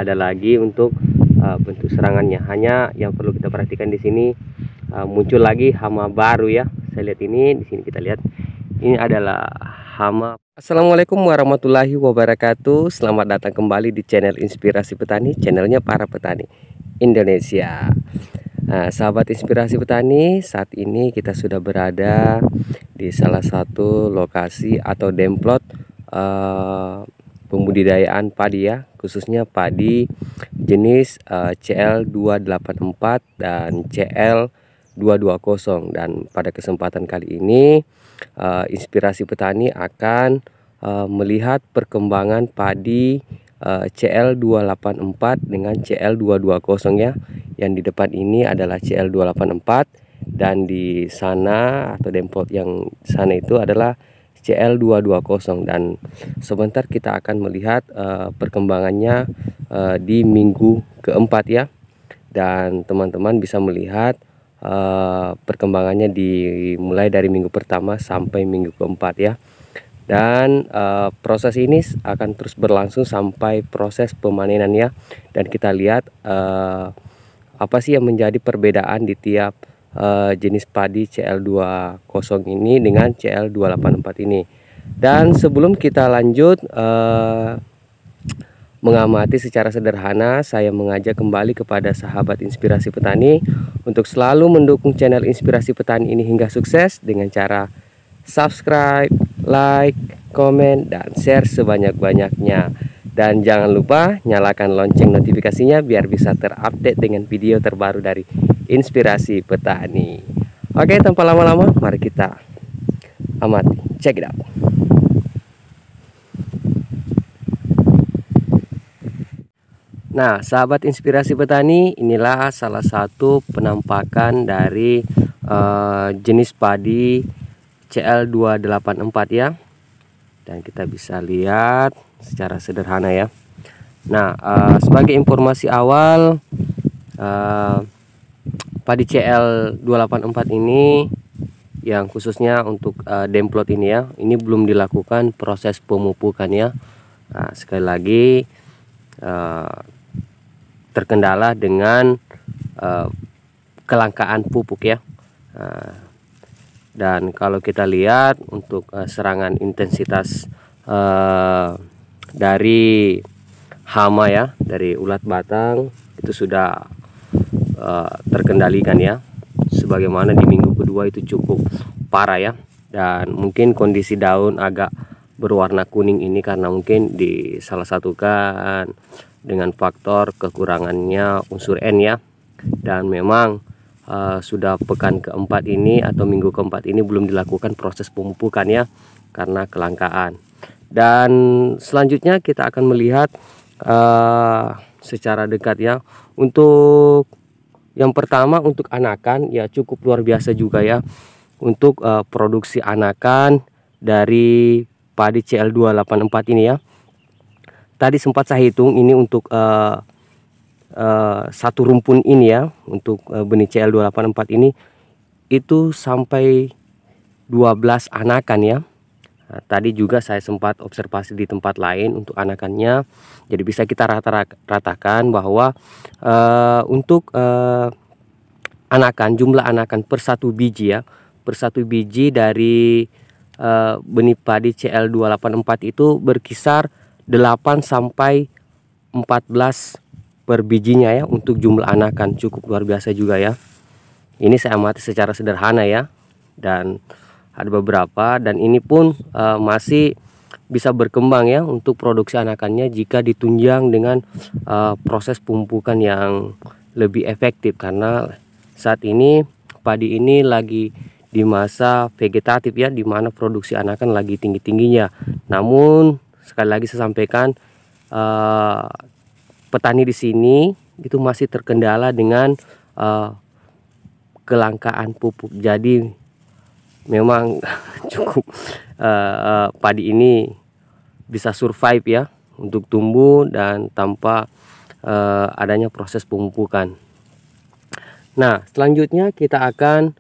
ada lagi untuk bentuk serangannya. Hanya yang perlu kita perhatikan di sini muncul lagi hama baru ya. Saya lihat ini di sini, kita lihat ini adalah hama. Assalamualaikum warahmatullahi wabarakatuh. Selamat datang kembali di channel Inspirasi Petani, channelnya para petani Indonesia. Sahabat Inspirasi Petani, saat ini kita sudah berada di salah satu lokasi atau demplot pembudidayaan padi ya, khususnya padi jenis CL284 dan CL220. Dan pada kesempatan kali ini Inspirasi Petani akan melihat perkembangan padi CL284 dengan CL220 ya. Yang di depan ini adalah CL284 dan di sana atau demplot yang sana itu adalah CL220. Dan sebentar kita akan melihat perkembangannya di minggu keempat ya. Dan teman-teman bisa melihat perkembangannya dimulai dari minggu pertama sampai minggu keempat ya. Dan proses ini akan terus berlangsung sampai proses pemanenan ya. Dan kita lihat apa sih yang menjadi perbedaan di tiap jenis padi CL20 ini dengan CL284 ini. Dan sebelum kita lanjut mengamati secara sederhana, saya mengajak kembali kepada sahabat Inspirasi Petani untuk selalu mendukung channel Inspirasi Petani ini hingga sukses dengan cara subscribe, like, komen, dan share sebanyak-banyaknya. Dan jangan lupa nyalakan lonceng notifikasinya biar bisa terupdate dengan video terbaru dari Inspirasi Petani. Oke, tanpa lama-lama mari kita amati. Check it out. Nah, sahabat Inspirasi Petani, inilah salah satu penampakan dari jenis padi CL284 ya. Dan kita bisa lihat secara sederhana ya. Nah, sebagai informasi awal, padi CL284 ini yang khususnya untuk demplot ini ya, ini belum dilakukan proses pemupukan ya. Nah, sekali lagi terkendala dengan kelangkaan pupuk ya. Dan kalau kita lihat untuk serangan intensitas dari hama ya, dari ulat batang itu sudah terkendalikan ya. Sebagaimana di minggu kedua itu cukup parah ya. Dan mungkin kondisi daun agak berwarna kuning ini karena mungkin salah satukan dengan faktor kekurangannya unsur N ya. Dan memang sudah pekan keempat ini atau minggu keempat ini belum dilakukan proses pemupukan ya, karena kelangkaan. Dan selanjutnya kita akan melihat secara dekat ya. Untuk yang pertama, untuk anakan ya cukup luar biasa juga ya. Untuk produksi anakan dari padi CL284 ini ya. Tadi sempat saya hitung ini untuk satu rumpun ini ya, untuk benih CL284 ini itu sampai 12 anakan ya. Nah, tadi juga saya sempat observasi di tempat lain untuk anakannya. Jadi bisa kita ratakan bahwa untuk anakan, jumlah anakan per satu biji ya, per satu biji dari benih padi CL284 itu berkisar 8 sampai 14 per bijinya ya untuk jumlah anakan. Cukup luar biasa juga ya. Ini saya amati secara sederhana ya. Dan ada beberapa, dan ini pun masih bisa berkembang ya untuk produksi anakannya jika ditunjang dengan proses pemupukan yang lebih efektif. Karena saat ini padi ini lagi di masa vegetatif ya, dimana produksi anakan lagi tinggi-tingginya. Namun sekali lagi saya sampaikan, petani di sini itu masih terkendala dengan kelangkaan pupuk. Jadi memang cukup padi ini bisa survive ya untuk tumbuh dan tanpa adanya proses pemupukan. Nah, selanjutnya kita akan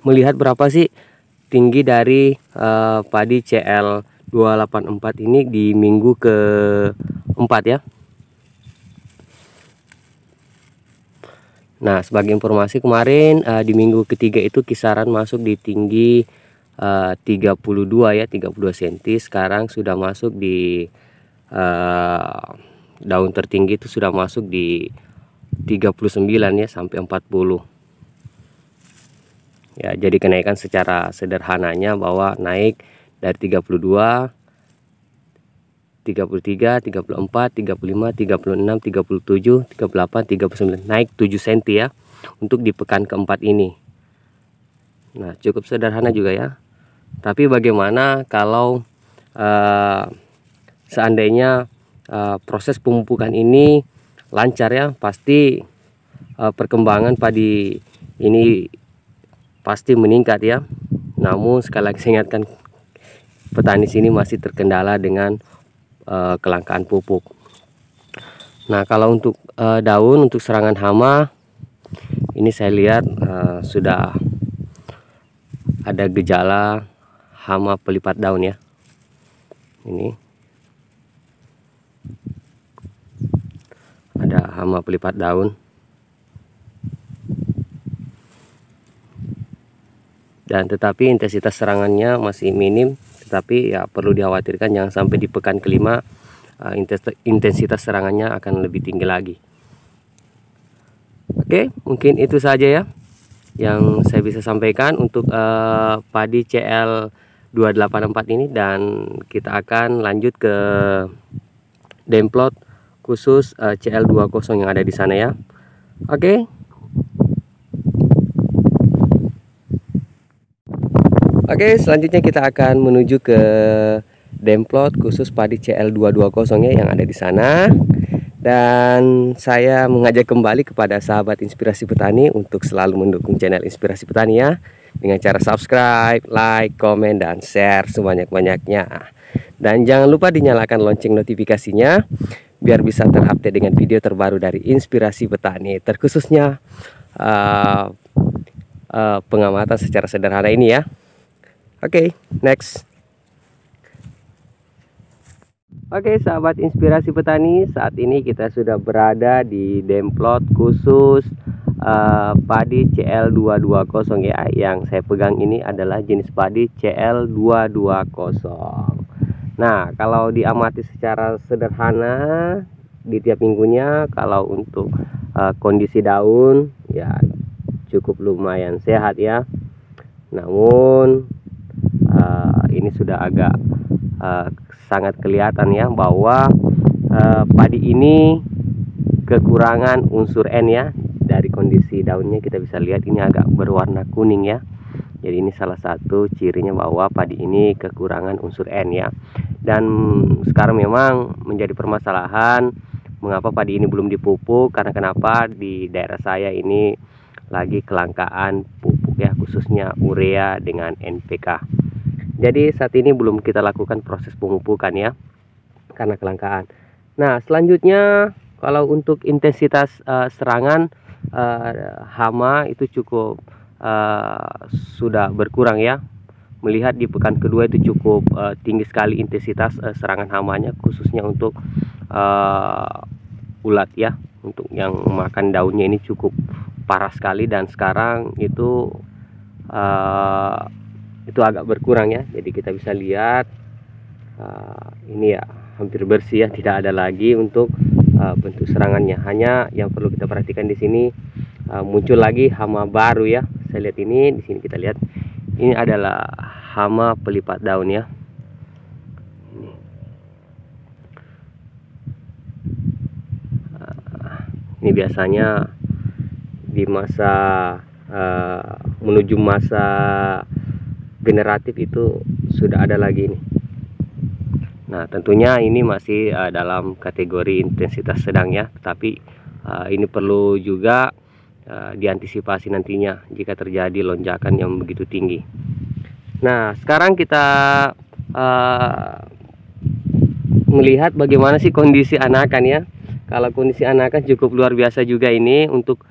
melihat berapa sih tinggi dari padi CL 284 ini di minggu ke-4 ya. Nah, sebagai informasi kemarin di minggu ketiga itu kisaran masuk di tinggi 32 ya, 32 cm. Sekarang sudah masuk di daun tertinggi itu sudah masuk di 39 ya sampai 40. Ya, jadi kenaikan secara sederhananya bahwa naik dari 32, 33, 34, 35, 36, 37, 38, 39, naik 7 cm ya untuk di pekan keempat ini. Nah, cukup sederhana juga ya. Tapi bagaimana kalau seandainya proses pemupukan ini lancar ya, pasti perkembangan padi ini pasti meningkat ya. Namun sekali lagi saya ingatkan, petani sini masih terkendala dengan kelangkaan pupuk. Nah, kalau untuk daun, untuk serangan hama ini saya lihat sudah ada gejala hama pelipat daun ya. Ini ada hama pelipat daun. Dan tetapi intensitas serangannya masih minim, tetapi ya perlu dikhawatirkan jangan sampai di pekan kelima intensitas serangannya akan lebih tinggi lagi. Oke, mungkin itu saja ya yang saya bisa sampaikan untuk padi CL284 ini, dan kita akan lanjut ke demplot khusus CL20 yang ada di sana ya. Oke. Oke, selanjutnya kita akan menuju ke demplot khusus padi CL220 ya yang ada di sana. Dan saya mengajak kembali kepada sahabat Inspirasi Petani untuk selalu mendukung channel Inspirasi Petani ya, dengan cara subscribe, like, komen, dan share sebanyak-banyaknya. Dan jangan lupa dinyalakan lonceng notifikasinya biar bisa terupdate dengan video terbaru dari Inspirasi Petani, terkhususnya pengamatan secara sederhana ini ya. Oke, next. Oke, sahabat Inspirasi Petani, saat ini kita sudah berada di demplot khusus padi CL220 ya. Yang saya pegang ini adalah jenis padi CL220. Nah, kalau diamati secara sederhana di tiap minggunya, kalau untuk kondisi daun ya cukup lumayan sehat ya. Namun ini sudah agak sangat kelihatan ya bahwa padi ini kekurangan unsur N ya. Dari kondisi daunnya kita bisa lihat ini agak berwarna kuning ya. Jadi ini salah satu cirinya bahwa padi ini kekurangan unsur N ya. Dan sekarang memang menjadi permasalahan mengapa padi ini belum dipupuk, karena kenapa di daerah saya ini lagi kelangkaan pupuk ya, khususnya urea dengan NPK. Jadi saat ini belum kita lakukan proses pemupukan ya, karena kelangkaan. Nah, selanjutnya kalau untuk intensitas serangan hama itu cukup sudah berkurang ya. Melihat di pekan kedua itu cukup tinggi sekali intensitas serangan hamanya, khususnya untuk ulat ya. Untuk yang makan daunnya ini cukup parah sekali, dan sekarang itu agak berkurang ya. Jadi kita bisa lihat ini ya hampir bersih ya, tidak ada lagi untuk bentuk serangannya. Hanya yang perlu kita perhatikan di sini muncul lagi hama baru ya. Saya lihat ini, di sini kita lihat ini adalah hama pelipat daun ya. Ini biasanya di masa menuju masa generatif itu sudah ada lagi ini. Nah, tentunya ini masih dalam kategori intensitas sedang ya, tapi ini perlu juga diantisipasi nantinya jika terjadi lonjakan yang begitu tinggi. Nah, sekarang kita melihat bagaimana sih kondisi anakan ya. Kalau kondisi anakan cukup luar biasa juga ini untuk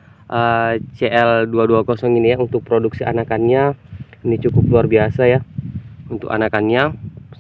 CL220 ini ya. Untuk produksi anakannya ini cukup luar biasa ya. Untuk anakannya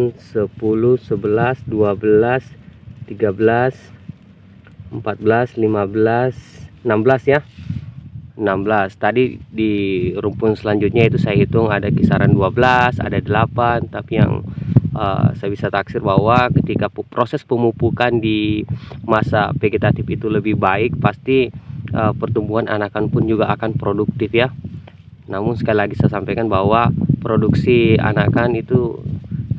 9, 10, 11, 12, 13, 14, 15, 16 ya. 16. Tadi di rumpun selanjutnya itu saya hitung ada kisaran 12, ada 8, tapi yang saya bisa taksir bahwa ketika proses pemupukan di masa vegetatif itu lebih baik, pasti pertumbuhan anakan pun juga akan produktif ya. Namun sekali lagi saya sampaikan bahwa produksi anakan itu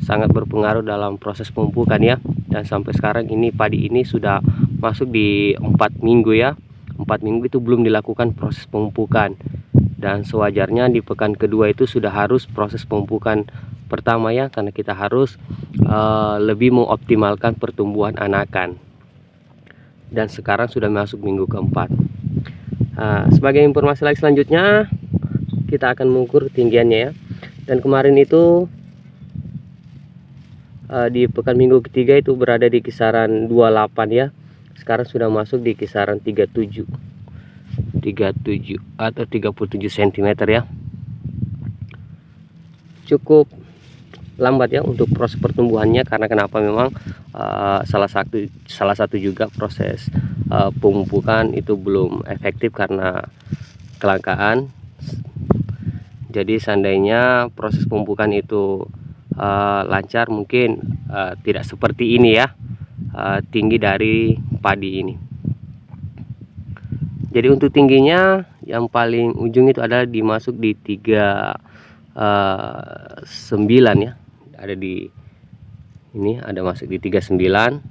sangat berpengaruh dalam proses pemupukan ya. Dan sampai sekarang ini padi ini sudah masuk di 4 minggu ya. 4 minggu itu belum dilakukan proses pemupukan, dan sewajarnya di pekan kedua itu sudah harus proses pemupukan pertama ya, karena kita harus lebih mengoptimalkan pertumbuhan anakan. Dan sekarang sudah masuk minggu keempat. Sebagai informasi lagi selanjutnya, kita akan mengukur ketinggiannya ya. Dan kemarin itu di pekan minggu ketiga itu berada di kisaran 28 ya. Sekarang sudah masuk di kisaran 37 atau 37 cm ya. Cukup lambat ya untuk proses pertumbuhannya, karena kenapa, memang salah satu juga proses pemupukan itu belum efektif karena kelangkaan. Jadi seandainya proses pemupukan itu lancar, mungkin tidak seperti ini ya, tinggi dari padi ini. Jadi untuk tingginya yang paling ujung itu adalah dimasuk di 39 ya, ada di ini, ada masuk di 39.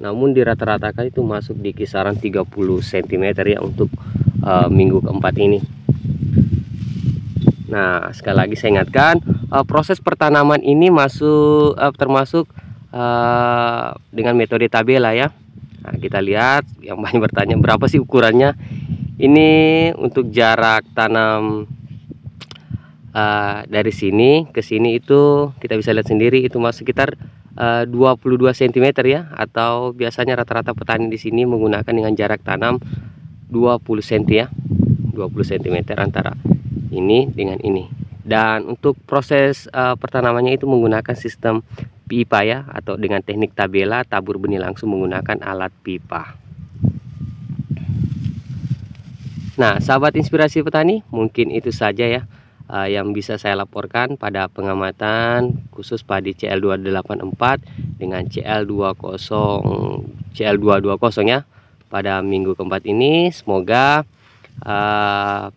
Namun di rata-ratakan itu masuk di kisaran 30 cm ya untuk minggu keempat ini. Nah, sekali lagi saya ingatkan, proses pertanaman ini termasuk dengan metode tabela ya. Nah, kita lihat, yang banyak bertanya berapa sih ukurannya. Ini untuk jarak tanam dari sini ke sini itu kita bisa lihat sendiri, itu masih sekitar 22 cm ya, atau biasanya rata-rata petani di sini menggunakan dengan jarak tanam 20 cm ya, 20 cm antara ini dengan ini. Dan untuk proses pertanamannya itu menggunakan sistem pipa ya, atau dengan teknik tabela tabur benih langsung menggunakan alat pipa. Nah, sahabat inspirasi petani, mungkin itu saja ya yang bisa saya laporkan pada pengamatan khusus padi CL284 dengan CL220 ya pada minggu keempat ini. Semoga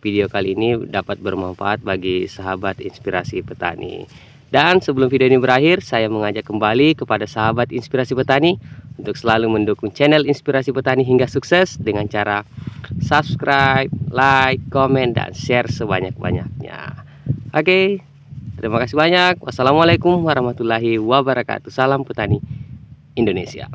video kali ini dapat bermanfaat bagi sahabat inspirasi petani. Dan sebelum video ini berakhir, saya mengajak kembali kepada sahabat inspirasi petani untuk selalu mendukung channel inspirasi petani hingga sukses dengan cara subscribe, like, komen, dan share sebanyak-banyaknya. Oke, terima kasih banyak. Wassalamualaikum warahmatullahi wabarakatuh. Salam petani Indonesia.